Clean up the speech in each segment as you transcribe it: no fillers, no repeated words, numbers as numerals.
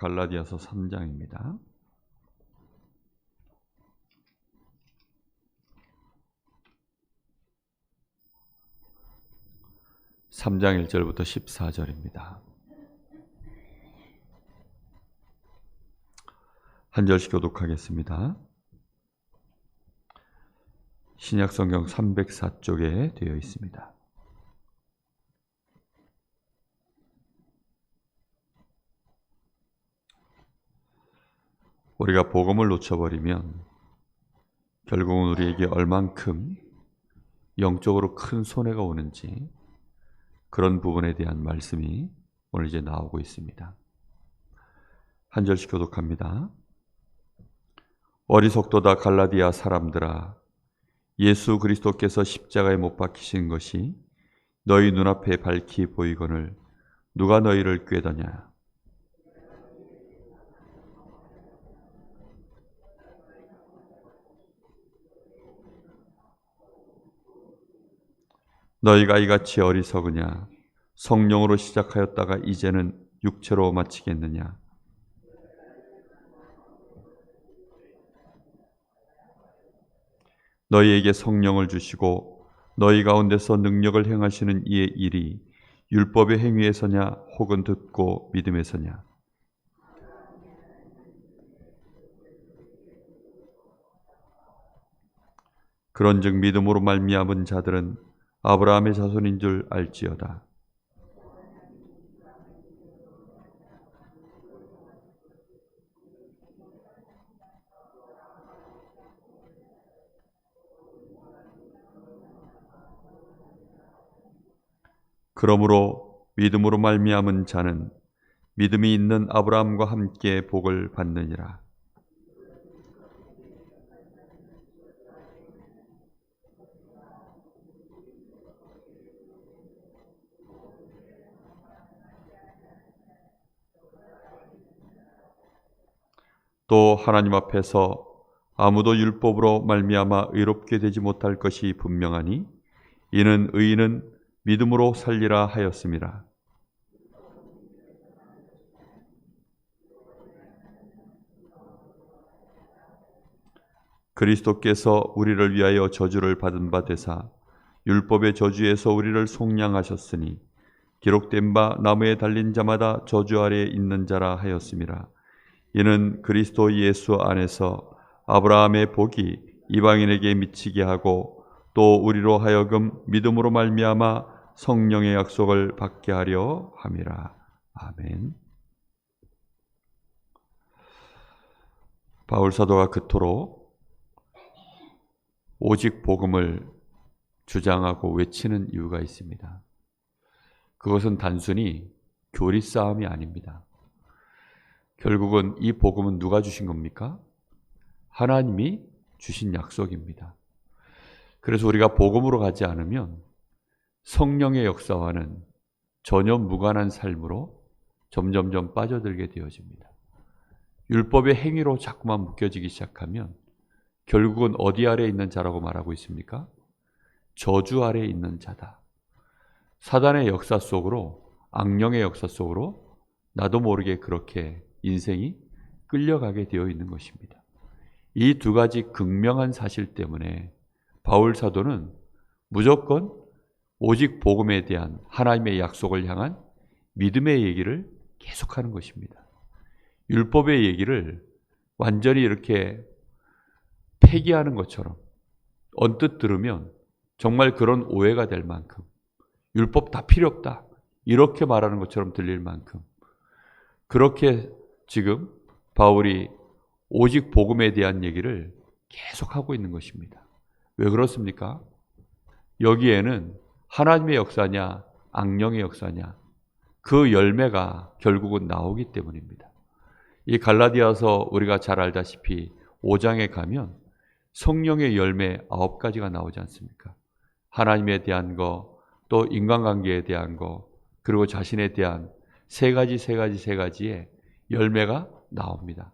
갈라디아서 3장입니다. 3장 1절부터 14절입니다. 한 절씩 교독하겠습니다. 신약성경 304쪽에 되어 있습니다. 우리가 복음을 놓쳐버리면 결국은 우리에게 얼만큼 영적으로 큰 손해가 오는지 그런 부분에 대한 말씀이 오늘 이제 나오고 있습니다. 한 절씩 교독합니다. 어리석도다 갈라디아 사람들아, 예수 그리스도께서 십자가에 못 박히신 것이 너희 눈앞에 밝히 보이거늘 누가 너희를 꾀더냐? 너희가 이같이 어리석으냐? 성령으로 시작하였다가 이제는 육체로 마치겠느냐? 너희에게 성령을 주시고 너희 가운데서 능력을 행하시는 이의 일이 율법의 행위에서냐 혹은 듣고 믿음에서냐? 그런즉 믿음으로 말미암은 자들은 아브라함의 자손인 줄 알지어다. 그러므로 믿음으로 말미암은 자는 믿음이 있는 아브라함과 함께 복을 받느니라. 또 하나님 앞에서 아무도 율법으로 말미암아 의롭게 되지 못할 것이 분명하니 이는 의인은 믿음으로 살리라 하였음이라. 그리스도께서 우리를 위하여 저주를 받은 바 되사 율법의 저주에서 우리를 속량하셨으니 기록된 바 나무에 달린 자마다 저주 아래에 있는 자라 하였음이라. 이는 그리스도 예수 안에서 아브라함의 복이 이방인에게 미치게 하고 또 우리로 하여금 믿음으로 말미암아 성령의 약속을 받게 하려 함이라. 아멘. 바울 사도가 그토록 오직 복음을 주장하고 외치는 이유가 있습니다. 그것은 단순히 교리 싸움이 아닙니다. 결국은 이 복음은 누가 주신 겁니까? 하나님이 주신 약속입니다. 그래서 우리가 복음으로 가지 않으면 성령의 역사와는 전혀 무관한 삶으로 점점점 빠져들게 되어집니다. 율법의 행위로 자꾸만 묶여지기 시작하면 결국은 어디 아래에 있는 자라고 말하고 있습니까? 저주 아래에 있는 자다. 사단의 역사 속으로, 악령의 역사 속으로 나도 모르게 그렇게 인생이 끌려가게 되어 있는 것입니다. 이 두 가지 극명한 사실 때문에 바울 사도는 무조건 오직 복음에 대한 하나님의 약속을 향한 믿음의 얘기를 계속하는 것입니다. 율법의 얘기를 완전히 이렇게 폐기하는 것처럼 언뜻 들으면 정말 그런 오해가 될 만큼 율법 다 필요 없다 이렇게 말하는 것처럼 들릴 만큼 그렇게 지금 바울이 오직 복음에 대한 얘기를 계속하고 있는 것입니다. 왜 그렇습니까? 여기에는 하나님의 역사냐 악령의 역사냐 그 열매가 결국은 나오기 때문입니다. 이 갈라디아서 우리가 잘 알다시피 5장에 가면 성령의 열매 9가지가 나오지 않습니까? 하나님에 대한 거, 또 인간관계에 대한 거, 그리고 자신에 대한 세 가지의 열매가 나옵니다.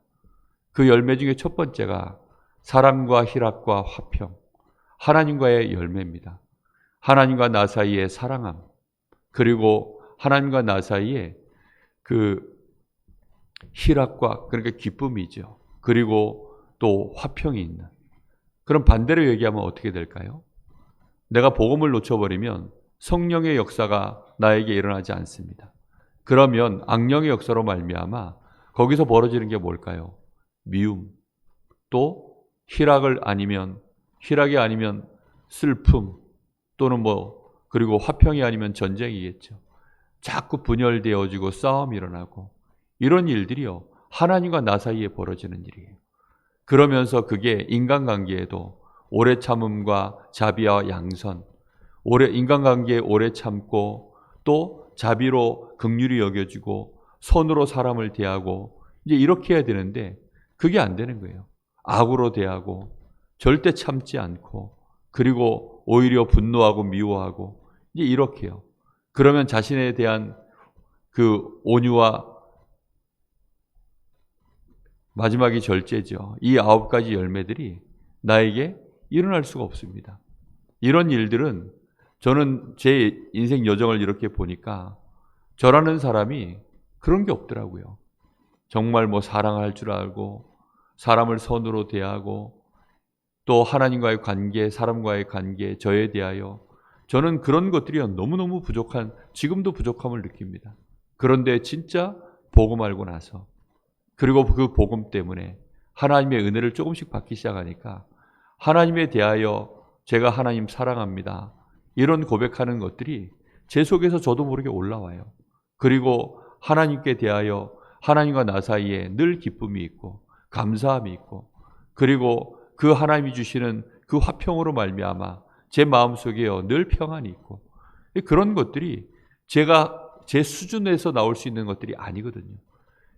그 열매 중에 첫 번째가 사랑과 희락과 화평, 하나님과의 열매입니다. 하나님과 나 사이의 사랑함, 그리고 하나님과 나 사이에 그 희락과, 그러니까 기쁨이죠. 그리고 또 화평이 있는. 그럼 반대로 얘기하면 어떻게 될까요? 내가 복음을 놓쳐버리면 성령의 역사가 나에게 일어나지 않습니다. 그러면 악령의 역사로 말미암아 거기서 벌어지는 게 뭘까요? 미움, 또 희락이 아니면 슬픔, 또는 그리고 화평이 아니면 전쟁이겠죠. 자꾸 분열되어지고 싸움이 일어나고, 이런 일들이요, 하나님과 나 사이에 벌어지는 일이에요. 그러면서 그게 인간관계에도 오래 참음과 자비와 양선, 인간관계에 오래 참고 또 자비로 긍휼히 여겨주고 선으로 사람을 대하고, 이제 이렇게 해야 되는데 그게 안 되는 거예요. 악으로 대하고 절대 참지 않고, 그리고 오히려 분노하고 미워하고, 이제 이렇게요. 그러면 자신에 대한 그 온유와, 마지막이 절제죠. 이 9가지 열매들이 나에게 일어날 수가 없습니다. 이런 일들은 저는 제 인생 여정을 이렇게 보니까 저라는 사람이 그런 게 없더라고요. 정말 사랑할 줄 알고 사람을 선으로 대하고 또 하나님과의 관계, 사람과의 관계, 저에 대하여 저는 그런 것들이 너무너무 부족한, 지금도 부족함을 느낍니다. 그런데 진짜 복음 알고 나서, 그리고 그 복음 때문에 하나님의 은혜를 조금씩 받기 시작하니까 하나님에 대하여 제가 하나님 사랑합니다, 이런 고백하는 것들이 제 속에서 저도 모르게 올라와요. 그리고 하나님께 대하여 하나님과 나 사이에 늘 기쁨이 있고 감사함이 있고, 그리고 그 하나님이 주시는 그 화평으로 말미암아 제 마음속에 늘 평안이 있고, 그런 것들이 제 수준에서 나올 수 있는 것들이 아니거든요.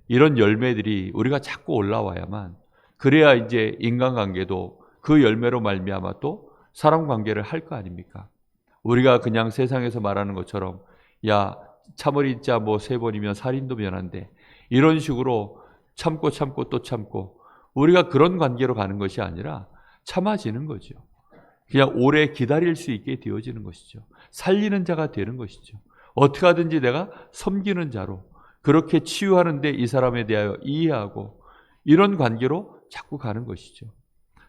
이런 열매들이 우리가 자꾸 올라와야만, 그래야 이제 인간관계도 그 열매로 말미암아 또 사람 관계를 할 거 아닙니까? 우리가 그냥 세상에서 말하는 것처럼 야, 참을이 자 3번이면 살인도 면한데, 이런 식으로 참고 또 참고, 우리가 그런 관계로 가는 것이 아니라 참아지는 거죠. 그냥 오래 기다릴 수 있게 되어지는 것이죠. 살리는 자가 되는 것이죠. 어떻게 하든지 내가 섬기는 자로, 그렇게 치유하는데 이 사람에 대하여 이해하고, 이런 관계로 자꾸 가는 것이죠.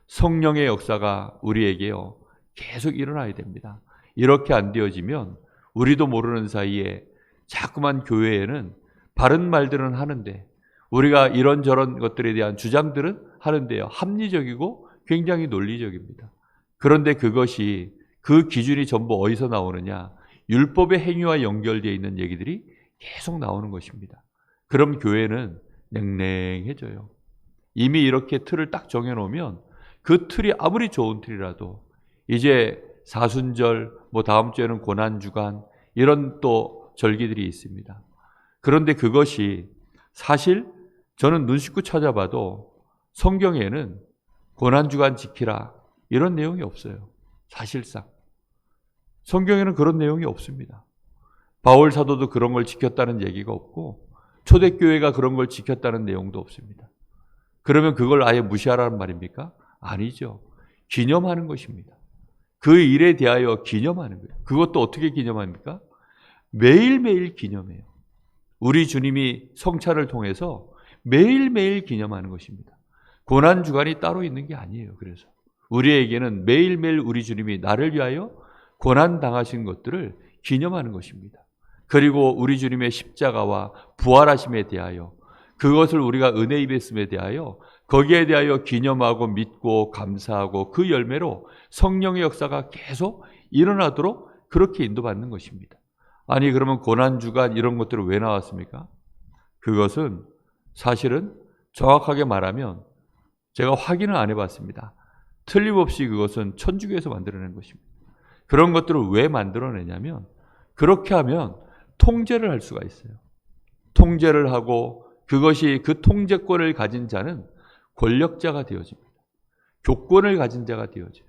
성령의 역사가 우리에게요 계속 일어나야 됩니다. 이렇게 안 되어지면 우리도 모르는 사이에 자꾸만 교회에는 바른 말들은 하는데, 우리가 이런저런 것들에 대한 주장들은 하는데요, 합리적이고 굉장히 논리적입니다. 그런데 그것이, 그 기준이 전부 어디서 나오느냐? 율법의 행위와 연결되어 있는 얘기들이 계속 나오는 것입니다. 그럼 교회는 냉랭해져요. 이미 이렇게 틀을 딱 정해놓으면 그 틀이 아무리 좋은 틀이라도, 이제 사순절, 다음 주에는 고난주간, 이런 또 절기들이 있습니다. 그런데 그것이 사실 저는 눈 씻고 찾아봐도 성경에는 고난주간 지키라 이런 내용이 없어요. 사실상 성경에는 그런 내용이 없습니다. 바울 사도도 그런 걸 지켰다는 얘기가 없고, 초대교회가 그런 걸 지켰다는 내용도 없습니다. 그러면 그걸 아예 무시하라는 말입니까? 아니죠. 기념하는 것입니다. 그 일에 대하여 기념하는 거예요. 그것도 어떻게 기념합니까? 매일매일 기념해요. 우리 주님이 성찬을 통해서 매일매일 기념하는 것입니다. 고난주간이 따로 있는 게 아니에요. 그래서 우리에게는 매일매일 우리 주님이 나를 위하여 고난당하신 것들을 기념하는 것입니다. 그리고 우리 주님의 십자가와 부활하심에 대하여, 그것을 우리가 은혜 입었음에 대하여, 거기에 대하여 기념하고 믿고 감사하고, 그 열매로 성령의 역사가 계속 일어나도록 그렇게 인도받는 것입니다. 아니 그러면 고난주간 이런 것들은 왜 나왔습니까? 그것은 사실은 정확하게 말하면, 제가 확인을 안 해봤습니다. 틀림없이 그것은 천주교에서 만들어낸 것입니다. 그런 것들을 왜 만들어내냐면, 그렇게 하면 통제를 할 수가 있어요. 통제를 하고, 그것이 그 통제권을 가진 자는 권력자가 되어집니다. 교권을 가진 자가 되어져요.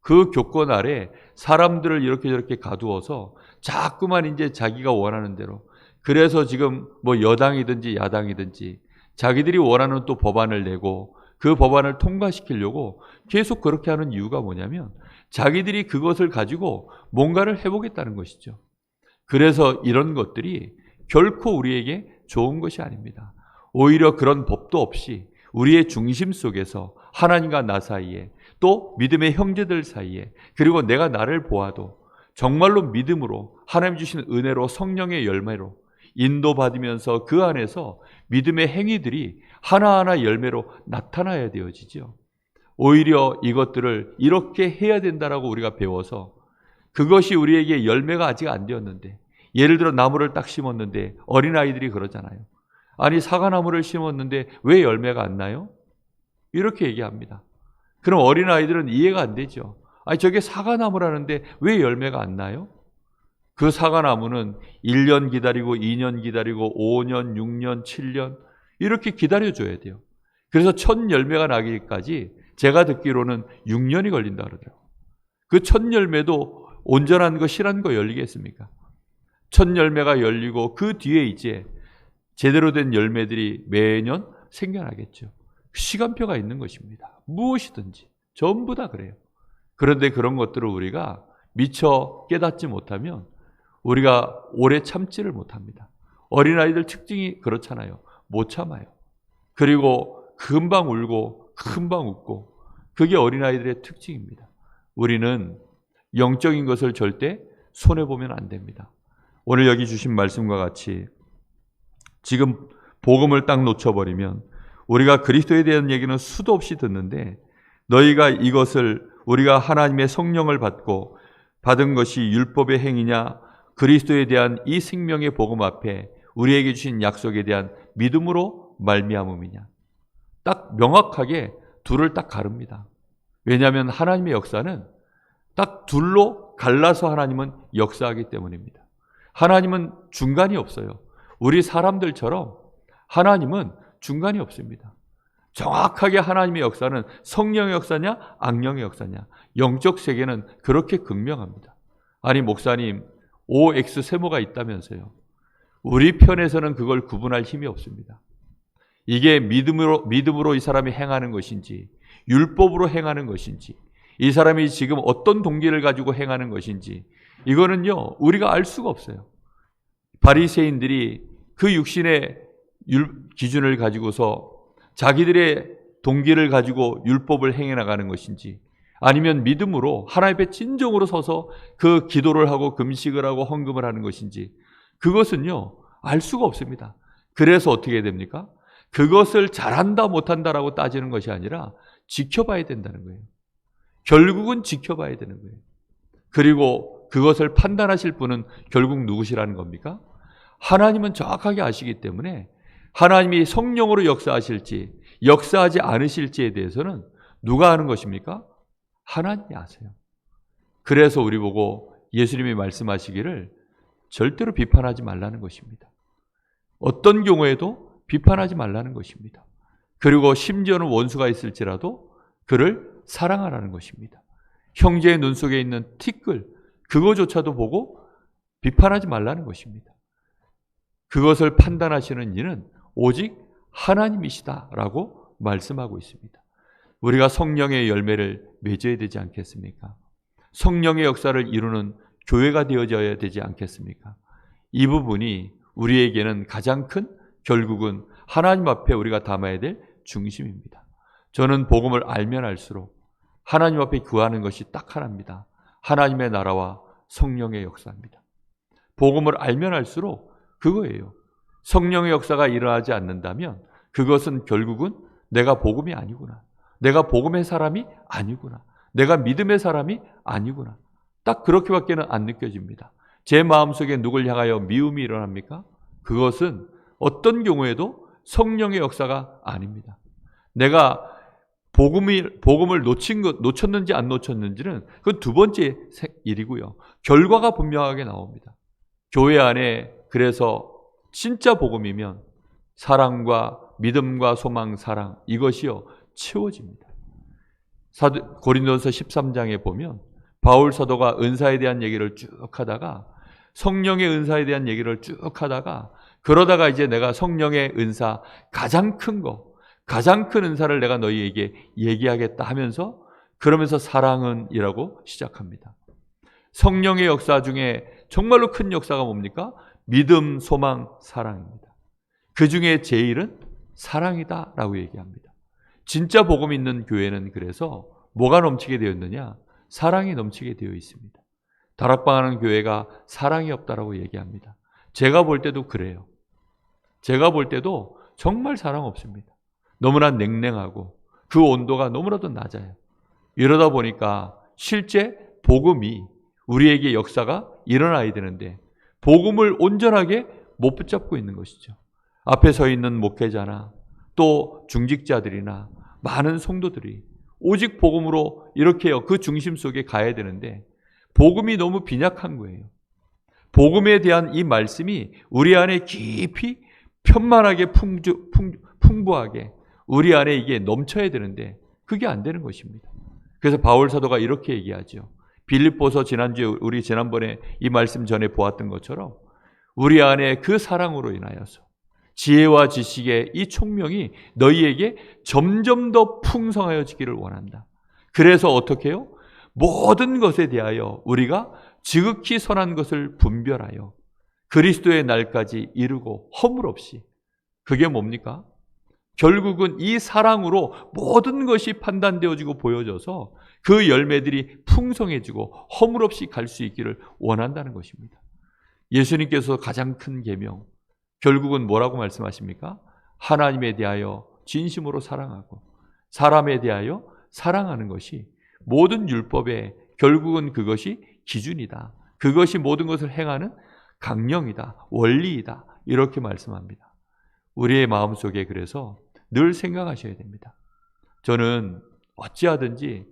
그 교권 아래 사람들을 이렇게 저렇게 가두어서 자꾸만 이제 자기가 원하는 대로, 그래서 지금 여당이든지 야당이든지 자기들이 원하는 또 법안을 내고 그 법안을 통과시키려고 계속 그렇게 하는 이유가 뭐냐면, 자기들이 그것을 가지고 뭔가를 해보겠다는 것이죠. 그래서 이런 것들이 결코 우리에게 좋은 것이 아닙니다. 오히려 그런 법도 없이 우리의 중심 속에서 하나님과 나 사이에, 또 믿음의 형제들 사이에, 그리고 내가 나를 보아도 정말로 믿음으로 하나님 주신 은혜로 성령의 열매로 인도받으면서 그 안에서 믿음의 행위들이 하나하나 열매로 나타나야 되어지죠. 오히려 이것들을 이렇게 해야 된다라고 우리가 배워서 그것이 우리에게 열매가 아직 안 되었는데, 예를 들어 나무를 딱 심었는데 어린아이들이 그러잖아요. 아니, 사과나무를 심었는데 왜 열매가 안 나요? 이렇게 얘기합니다. 그럼 어린아이들은 이해가 안 되죠. 아니, 저게 사과나무라는데 왜 열매가 안 나요? 그 사과나무는 1년 기다리고 2년 기다리고 5년, 6년, 7년 이렇게 기다려줘야 돼요. 그래서 첫 열매가 나기까지 제가 듣기로는 6년이 걸린다 그러더라고요. 그 첫 열매도 온전한 거 실한 거 열리겠습니까? 첫 열매가 열리고 그 뒤에 이제 제대로 된 열매들이 매년 생겨나겠죠. 시간표가 있는 것입니다. 무엇이든지 전부 다 그래요. 그런데 그런 것들을 우리가 미처 깨닫지 못하면 우리가 오래 참지를 못합니다. 어린아이들 특징이 그렇잖아요. 못 참아요. 그리고 금방 울고 금방 웃고, 그게 어린아이들의 특징입니다. 우리는 영적인 것을 절대 손해보면 안 됩니다. 오늘 여기 주신 말씀과 같이 지금 복음을 딱 놓쳐버리면 우리가 그리스도에 대한 얘기는 수도 없이 듣는데, 너희가 이것을 우리가 하나님의 성령을 받고 받은 것이 율법의 행위냐, 그리스도에 대한 이 생명의 복음 앞에 우리에게 주신 약속에 대한 믿음으로 말미암음이냐. 딱 명확하게 둘을 딱 가릅니다. 왜냐하면 하나님의 역사는 딱 둘로 갈라서 하나님은 역사하기 때문입니다. 하나님은 중간이 없어요. 우리 사람들처럼 하나님은 중간이 없습니다. 정확하게 하나님의 역사는 성령의 역사냐 악령의 역사냐, 영적 세계는 그렇게 극명합니다. 아니, 목사님 OX 세모가 있다면서요. 우리 편에서는 그걸 구분할 힘이 없습니다. 이게 믿음으로 이 사람이 행하는 것인지, 율법으로 행하는 것인지, 이 사람이 지금 어떤 동기를 가지고 행하는 것인지, 이거는요 우리가 알 수가 없어요. 바리새인들이 그 육신의 기준을 가지고서 자기들의 동기를 가지고 율법을 행해 나가는 것인지, 아니면 믿음으로 하나님 앞에 진정으로 서서 그 기도를 하고 금식을 하고 헌금을 하는 것인지, 그것은요 알 수가 없습니다. 그래서 어떻게 됩니까? 그것을 잘한다 못한다라고 따지는 것이 아니라 지켜봐야 된다는 거예요. 결국은 지켜봐야 되는 거예요. 그리고 그것을 판단하실 분은 결국 누구시라는 겁니까? 하나님은 정확하게 아시기 때문에 하나님이 성령으로 역사하실지 역사하지 않으실지에 대해서는 누가 아는 것입니까? 하나님이 아세요. 그래서 우리 보고 예수님이 말씀하시기를 절대로 비판하지 말라는 것입니다. 어떤 경우에도 비판하지 말라는 것입니다. 그리고 심지어는 원수가 있을지라도 그를 사랑하라는 것입니다. 형제의 눈 속에 있는 티끌, 그거조차도 보고 비판하지 말라는 것입니다. 그것을 판단하시는 이는 오직 하나님이시다라고 말씀하고 있습니다. 우리가 성령의 열매를 맺어야 되지 않겠습니까? 성령의 역사를 이루는 교회가 되어져야 되지 않겠습니까? 이 부분이 우리에게는 가장 큰, 결국은 하나님 앞에 우리가 담아야 될 중심입니다. 저는 복음을 알면 알수록 하나님 앞에 구하는 것이 딱 하나입니다. 하나님의 나라와 성령의 역사입니다. 복음을 알면 알수록 그거예요. 성령의 역사가 일어나지 않는다면 그것은 결국은 내가 복음이 아니구나, 내가 복음의 사람이 아니구나, 내가 믿음의 사람이 아니구나, 딱 그렇게밖에는 안 느껴집니다. 제 마음속에 누굴 향하여 미움이 일어납니까? 그것은 어떤 경우에도 성령의 역사가 아닙니다. 내가 복음을 놓쳤는지 안 놓쳤는지는 그건 두 번째 일이고요. 결과가 분명하게 나옵니다. 교회 안에 그래서 진짜 복음이면 사랑과 믿음과 소망, 사랑, 이것이요 채워집니다. 고린도서 13장에 보면 바울 사도가 은사에 대한 얘기를 쭉 하다가, 성령의 은사에 대한 얘기를 쭉 하다가, 그러다가 이제 내가 성령의 은사 가장 큰 거, 가장 큰 은사를 내가 너희에게 얘기하겠다 하면서, 그러면서 사랑은 이라고 시작합니다. 성령의 역사 중에 정말로 큰 역사가 뭡니까? 믿음, 소망, 사랑입니다. 그 중에 제일은 사랑이다라고 얘기합니다. 진짜 복음 있는 교회는 그래서 뭐가 넘치게 되어 있느냐? 사랑이 넘치게 되어 있습니다. 다락방하는 교회가 사랑이 없다라고 얘기합니다. 제가 볼 때도 그래요. 제가 볼 때도 정말 사랑 없습니다. 너무나 냉랭하고 그 온도가 너무나도 낮아요. 이러다 보니까 실제 복음이 우리에게 역사가 일어나야 되는데 복음을 온전하게 못 붙잡고 있는 것이죠. 앞에 서 있는 목회자나 또 중직자들이나 많은 성도들이 오직 복음으로 이렇게 그 중심 속에 가야 되는데 복음이 너무 빈약한 거예요. 복음에 대한 이 말씀이 우리 안에 깊이 편만하게 풍부하게 우리 안에 이게 넘쳐야 되는데 그게 안 되는 것입니다. 그래서 바울 사도가 이렇게 얘기하죠. 빌립보서 우리 지난번에 이 말씀 전에 보았던 것처럼 우리 안에 그 사랑으로 인하여서 지혜와 지식의 이 총명이 너희에게 점점 더 풍성하여지기를 원한다. 그래서 어떻게 해요? 모든 것에 대하여 우리가 지극히 선한 것을 분별하여 그리스도의 날까지 이루고 허물 없이. 그게 뭡니까? 결국은 이 사랑으로 모든 것이 판단되어지고 보여져서 그 열매들이 풍성해지고 허물 없이 갈 수 있기를 원한다는 것입니다. 예수님께서 가장 큰 계명, 결국은 뭐라고 말씀하십니까? 하나님에 대하여 진심으로 사랑하고 사람에 대하여 사랑하는 것이 모든 율법의 결국은 그것이 기준이다. 그것이 모든 것을 행하는 강령이다. 원리이다. 이렇게 말씀합니다. 우리의 마음속에 그래서 늘 생각하셔야 됩니다. 저는 어찌하든지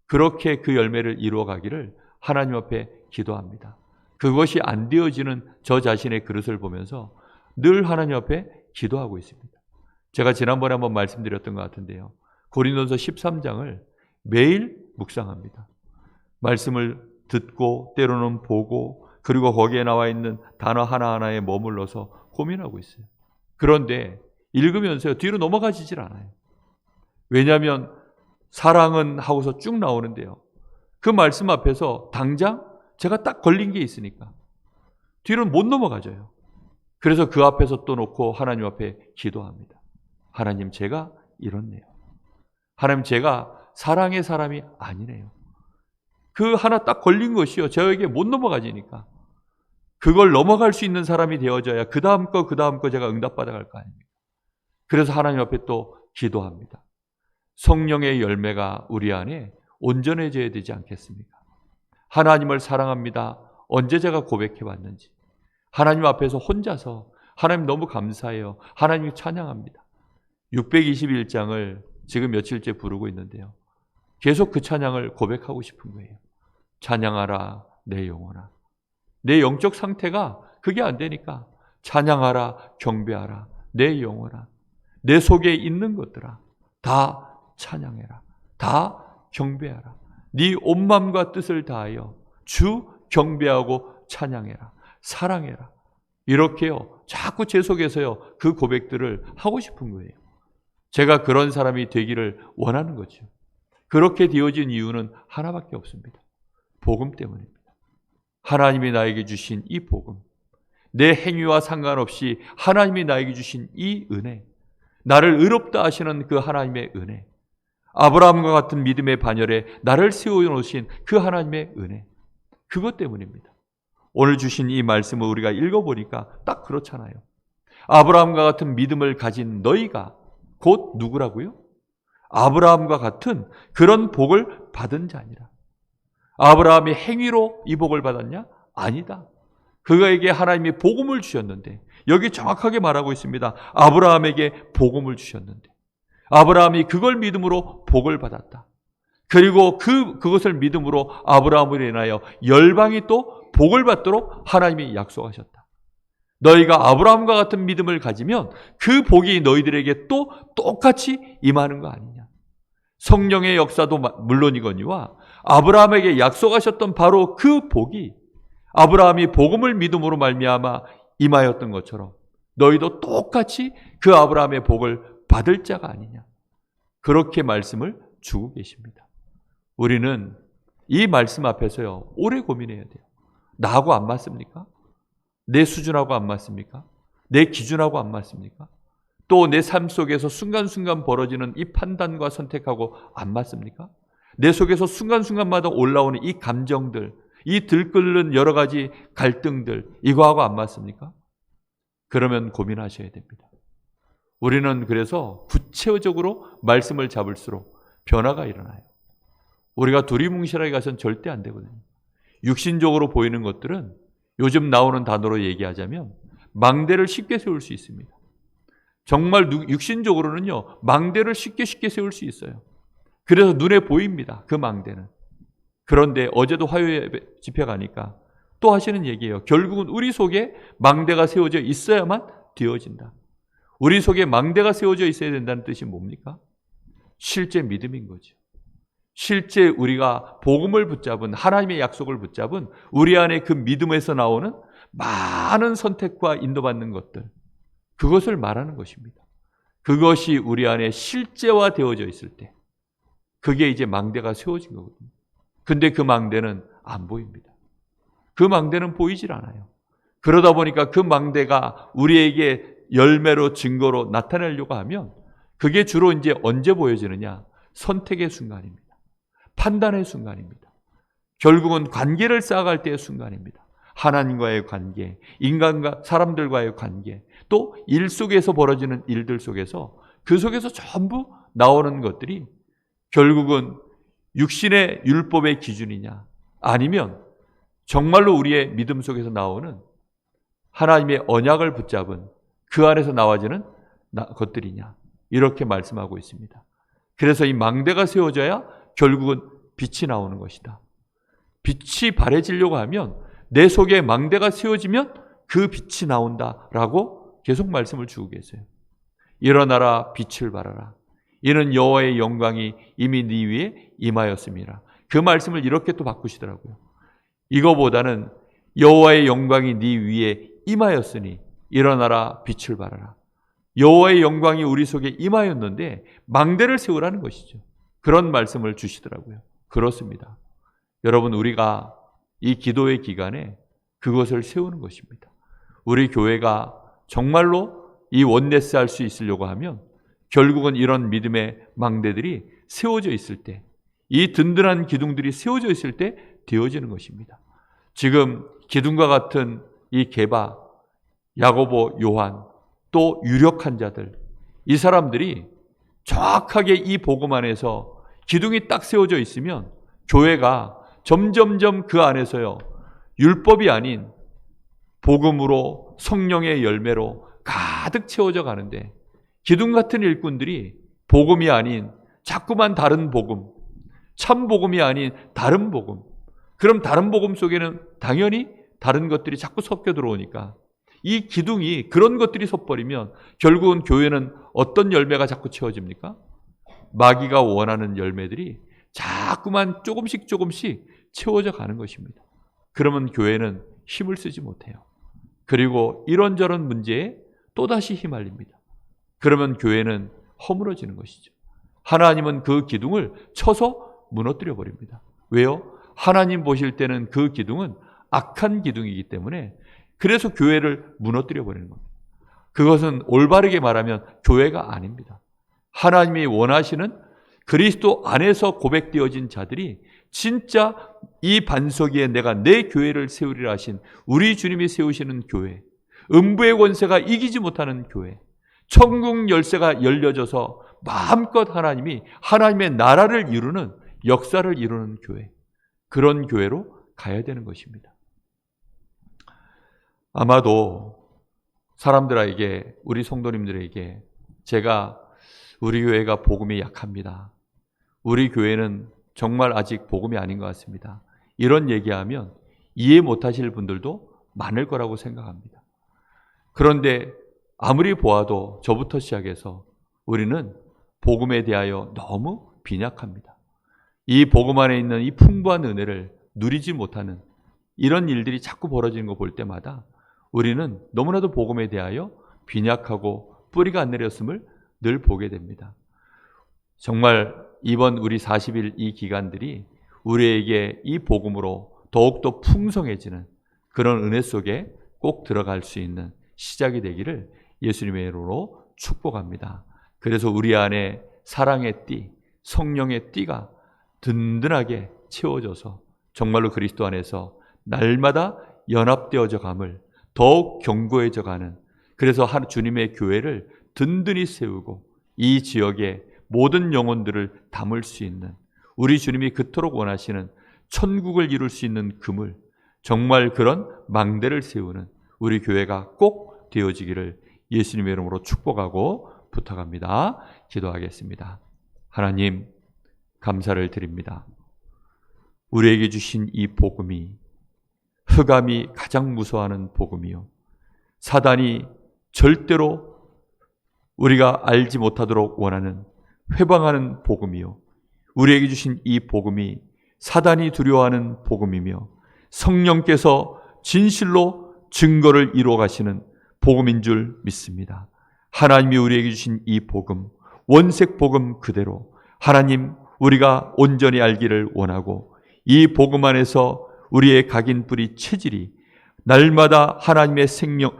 그렇게 그 열매를 이루어가기를 하나님 앞에 기도합니다. 그것이 안 되어지는 저 자신의 그릇을 보면서 늘 하나님 앞에 기도하고 있습니다. 제가 지난번에 한번 말씀드렸던 것 같은데요. 고린도서 13장을 매일 묵상합니다. 말씀을 듣고 때로는 보고 그리고 거기에 나와 있는 단어 하나하나에 머물러서 고민하고 있어요. 그런데 읽으면서 뒤로 넘어가지질 않아요. 왜냐하면 사랑은 하고서 쭉 나오는데요. 그 말씀 앞에서 당장 제가 딱 걸린 게 있으니까 뒤로는 못 넘어가져요. 그래서 그 앞에서 또 놓고 하나님 앞에 기도합니다. 하나님, 제가 이렇네요. 하나님, 제가 사랑의 사람이 아니네요. 그 하나 딱 걸린 것이요. 저에게 못 넘어가지니까. 그걸 넘어갈 수 있는 사람이 되어져야 그 다음 거 제가 응답받아갈 거 아닙니까? 그래서 하나님 앞에 또 기도합니다. 성령의 열매가 우리 안에 온전해져야 되지 않겠습니까? 하나님을 사랑합니다. 언제 제가 고백해봤는지. 하나님 앞에서 혼자서 하나님 너무 감사해요. 하나님 찬양합니다. 621장을 지금 며칠째 부르고 있는데요. 계속 그 찬양을 고백하고 싶은 거예요. 찬양하라 내 영혼아. 내 영적 상태가 그게 안 되니까 찬양하라 경배하라 내 영혼아. 내 속에 있는 것들아 다 찬양해라. 다 경배하라. 네 온 마음과 뜻을 다하여 주 경배하고 찬양해라. 사랑해라. 이렇게요. 자꾸 제 속에서요. 그 고백들을 하고 싶은 거예요. 제가 그런 사람이 되기를 원하는 거죠. 그렇게 되어진 이유는 하나밖에 없습니다. 복음 때문입니다. 하나님이 나에게 주신 이 복음, 내 행위와 상관없이 하나님이 나에게 주신 이 은혜, 나를 의롭다 하시는 그 하나님의 은혜, 아브라함과 같은 믿음의 반열에 나를 세워놓으신 그 하나님의 은혜, 그것 때문입니다. 오늘 주신 이 말씀을 우리가 읽어보니까 딱 그렇잖아요. 아브라함과 같은 믿음을 가진 너희가 곧 누구라고요? 아브라함과 같은 그런 복을 받은 자니라. 아브라함이 행위로 이 복을 받았냐? 아니다. 그에게 하나님이 복음을 주셨는데 여기 정확하게 말하고 있습니다. 아브라함에게 복음을 주셨는데 아브라함이 그걸 믿음으로 복을 받았다. 그리고 그것을 믿음으로 아브라함으로 인하여 열방이 또 복을 받도록 하나님이 약속하셨다. 너희가 아브라함과 같은 믿음을 가지면 그 복이 너희들에게 또 똑같이 임하는 거 아니냐. 성령의 역사도 물론이거니와 아브라함에게 약속하셨던 바로 그 복이 아브라함이 복음을 믿음으로 말미암아 임하였던 것처럼 너희도 똑같이 그 아브라함의 복을 받을 자가 아니냐. 그렇게 말씀을 주고 계십니다. 우리는 이 말씀 앞에서요. 오래 고민해야 돼요. 나하고 안 맞습니까? 내 수준하고 안 맞습니까? 내 기준하고 안 맞습니까? 또 내 삶 속에서 순간순간 벌어지는 이 판단과 선택하고 안 맞습니까? 내 속에서 순간순간마다 올라오는 이 감정들, 이 들끓는 여러 가지 갈등들, 이거하고 안 맞습니까? 그러면 고민하셔야 됩니다. 우리는 그래서 구체적으로 말씀을 잡을수록 변화가 일어나요. 우리가 두리뭉실하게 가서는 절대 안 되거든요. 육신적으로 보이는 것들은 요즘 나오는 단어로 얘기하자면 망대를 쉽게 세울 수 있습니다. 정말 육신적으로는요, 망대를 쉽게 세울 수 있어요. 그래서 눈에 보입니다. 그 망대는. 그런데 어제도 화요일 집회 가니까 또 하시는 얘기예요. 결국은 우리 속에 망대가 세워져 있어야만 되어진다. 우리 속에 망대가 세워져 있어야 된다는 뜻이 뭡니까? 실제 믿음인 거죠. 실제 우리가 복음을 붙잡은, 하나님의 약속을 붙잡은 우리 안에 그 믿음에서 나오는 많은 선택과 인도받는 것들, 그것을 말하는 것입니다. 그것이 우리 안에 실제화되어져 있을 때 그게 이제 망대가 세워진 거거든요. 근데 그 망대는 안 보입니다. 그 망대는 보이질 않아요. 그러다 보니까 그 망대가 우리에게 열매로 증거로 나타내려고 하면 그게 주로 이제 언제 보여지느냐? 선택의 순간입니다. 판단의 순간입니다. 결국은 관계를 쌓아갈 때의 순간입니다. 하나님과의 관계, 인간과 사람들과의 관계, 또 일 속에서 벌어지는 일들 속에서 그 속에서 전부 나오는 것들이 결국은 육신의 율법의 기준이냐, 아니면 정말로 우리의 믿음 속에서 나오는 하나님의 언약을 붙잡은 그 안에서 나와지는 것들이냐, 이렇게 말씀하고 있습니다. 그래서 이 망대가 세워져야 결국은 빛이 나오는 것이다. 빛이 바래지려고 하면 내 속에 망대가 세워지면 그 빛이 나온다라고 계속 말씀을 주고 계세요. 일어나라, 빛을 발하라. 이는 여호와의 영광이 이미 네 위에 임하였음이라. 그 말씀을 이렇게 또 바꾸시더라고요. 이거보다는 여호와의 영광이 네 위에 임하였으니 일어나라, 빛을 발하라. 여호와의 영광이 우리 속에 임하였는데 망대를 세우라는 것이죠. 그런 말씀을 주시더라고요. 그렇습니다. 여러분, 우리가 이 기도의 기간에 그것을 세우는 것입니다. 우리 교회가 정말로 이 원네스 할 수 있으려고 하면 결국은 이런 믿음의 망대들이 세워져 있을 때, 이 든든한 기둥들이 세워져 있을 때 되어지는 것입니다. 지금 기둥과 같은 이 게바, 야고보, 요한, 또 유력한 자들, 이 사람들이 정확하게 이 복음 안에서 기둥이 딱 세워져 있으면 교회가 점점점 그 안에서요, 율법이 아닌 복음으로 성령의 열매로 가득 채워져 가는데, 기둥 같은 일꾼들이 복음이 아닌 자꾸만 다른 복음, 참 복음이 아닌 다른 복음, 그럼 다른 복음 속에는 당연히 다른 것들이 자꾸 섞여 들어오니까 이 기둥이 그런 것들이 섞버리면 결국은 교회는 어떤 열매가 자꾸 채워집니까? 마귀가 원하는 열매들이 자꾸만 조금씩 채워져 가는 것입니다. 그러면 교회는 힘을 쓰지 못해요. 그리고 이런저런 문제에 또다시 휘말립니다. 그러면 교회는 허물어지는 것이죠. 하나님은 그 기둥을 쳐서 무너뜨려 버립니다. 왜요? 하나님 보실 때는 그 기둥은 악한 기둥이기 때문에 그래서 교회를 무너뜨려 버리는 겁니다. 그것은 올바르게 말하면 교회가 아닙니다. 하나님이 원하시는 그리스도 안에서 고백되어진 자들이 진짜 이 반석 위에 내가 내 교회를 세우리라 하신 우리 주님이 세우시는 교회, 음부의 권세가 이기지 못하는 교회, 천국 열쇠가 열려져서 마음껏 하나님이 하나님의 나라를 이루는, 역사를 이루는 교회, 그런 교회로 가야 되는 것입니다. 아마도 사람들에게, 우리 성도님들에게 제가 우리 교회가 복음이 약합니다, 우리 교회는 정말 아직 복음이 아닌 것 같습니다, 이런 얘기하면 이해 못하실 분들도 많을 거라고 생각합니다. 그런데 아무리 보아도 저부터 시작해서 우리는 복음에 대하여 너무 빈약합니다. 이 복음 안에 있는 이 풍부한 은혜를 누리지 못하는 이런 일들이 자꾸 벌어지는 거 볼 때마다 우리는 너무나도 복음에 대하여 빈약하고 뿌리가 안 내렸음을 늘 보게 됩니다. 정말 이번 우리 40일 이 기간들이 우리에게 이 복음으로 더욱더 풍성해지는 그런 은혜 속에 꼭 들어갈 수 있는 시작이 되기를 예수님의 이름으로 축복합니다. 그래서 우리 안에 사랑의 띠, 성령의 띠가 든든하게 채워져서 정말로 그리스도 안에서 날마다 연합되어져 감을 더욱 견고해져 가는, 그래서 주님의 교회를 든든히 세우고 이 지역의 모든 영혼들을 담을 수 있는, 우리 주님이 그토록 원하시는 천국을 이룰 수 있는 그물, 정말 그런 망대를 세우는 우리 교회가 꼭 되어지기를 예수님의 이름으로 축복하고 부탁합니다. 기도하겠습니다. 하나님, 감사를 드립니다. 우리에게 주신 이 복음이 흑암이 가장 무서워하는 복음이요, 사단이 절대로 우리가 알지 못하도록 원하는 회방하는 복음이요, 우리에게 주신 이 복음이 사단이 두려워하는 복음이며 성령께서 진실로 증거를 이루어 가시는 복음인 줄 믿습니다. 하나님이 우리에게 주신 이 복음, 원색 복음 그대로 하나님 우리가 온전히 알기를 원하고, 이 복음 안에서 우리의 각인 뿌리 체질이 날마다 하나님의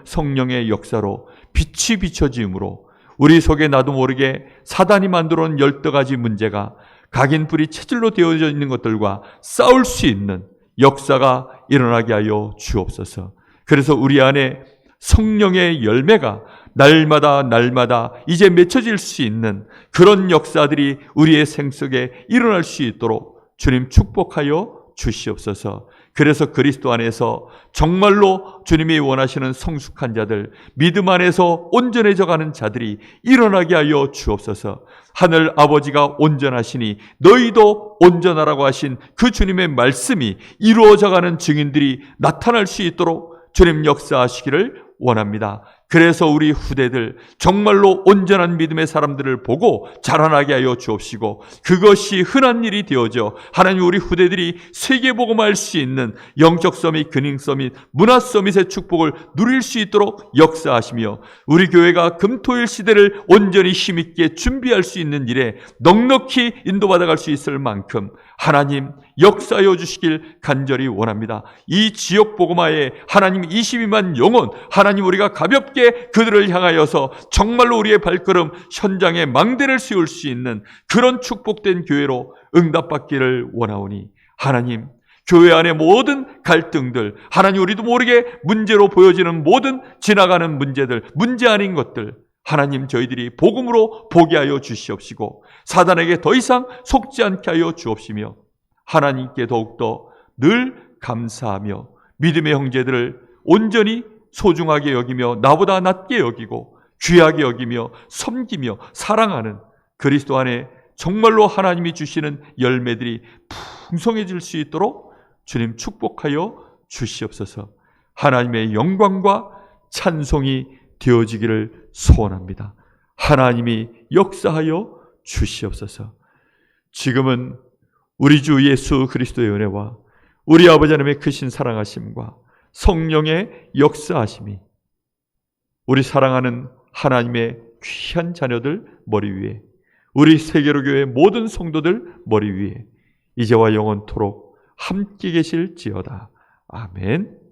성령의 역사로 빛이 비춰짐으로 우리 속에 나도 모르게 사단이 만들어 놓은 12가지 문제가 각인 뿌리 체질로 되어져 있는 것들과 싸울 수 있는 역사가 일어나게 하여 주옵소서. 그래서 우리 안에 성령의 열매가 날마다 이제 맺혀질 수 있는 그런 역사들이 우리의 생 속에 일어날 수 있도록 주님 축복하여 주시옵소서. 그래서 그리스도 안에서 정말로 주님이 원하시는 성숙한 자들, 믿음 안에서 온전해져 가는 자들이 일어나게 하여 주옵소서. 하늘 아버지가 온전하시니 너희도 온전하라고 하신 그 주님의 말씀이 이루어져 가는 증인들이 나타날 수 있도록 주님 역사하시기를 원합니다. 그래서 우리 후대들 정말로 온전한 믿음의 사람들을 보고 자라나게 하여 주옵시고, 그것이 흔한 일이 되어져 하나님 우리 후대들이 세계복음할 수 있는 영적 서밋, 근행 서밋, 문화 서밋의 축복을 누릴 수 있도록 역사하시며, 우리 교회가 금토일 시대를 온전히 힘있게 준비할 수 있는 일에 넉넉히 인도받아갈 수 있을 만큼 하나님 역사하여 주시길 간절히 원합니다. 이 지역 복음화에 하나님 22만 영혼, 하나님 우리가 가볍게 그들을 향하여서 정말로 우리의 발걸음 현장에 망대를 씌울 수 있는 그런 축복된 교회로 응답받기를 원하오니, 하나님 교회 안의 모든 갈등들, 하나님 우리도 모르게 문제로 보여지는 모든 지나가는 문제들, 문제 아닌 것들 하나님 저희들이 복음으로 보게 하여 주시옵시고, 사단에게 더 이상 속지 않게 하여 주옵시며, 하나님께 더욱더 늘 감사하며 믿음의 형제들을 온전히 소중하게 여기며 나보다 낮게 여기고 귀하게 여기며 섬기며 사랑하는 그리스도 안에 정말로 하나님이 주시는 열매들이 풍성해질 수 있도록 주님 축복하여 주시옵소서. 하나님의 영광과 찬송이 되어지기를 소원합니다. 하나님이 역사하여 주시옵소서. 지금은 우리 주 예수 그리스도의 은혜와 우리 아버지 하나님의 크신 사랑하심과 성령의 역사하심이 우리 사랑하는 하나님의 귀한 자녀들 머리 위에, 우리 세계로 교회 모든 성도들 머리 위에 이제와 영원토록 함께 계실지어다. 아멘.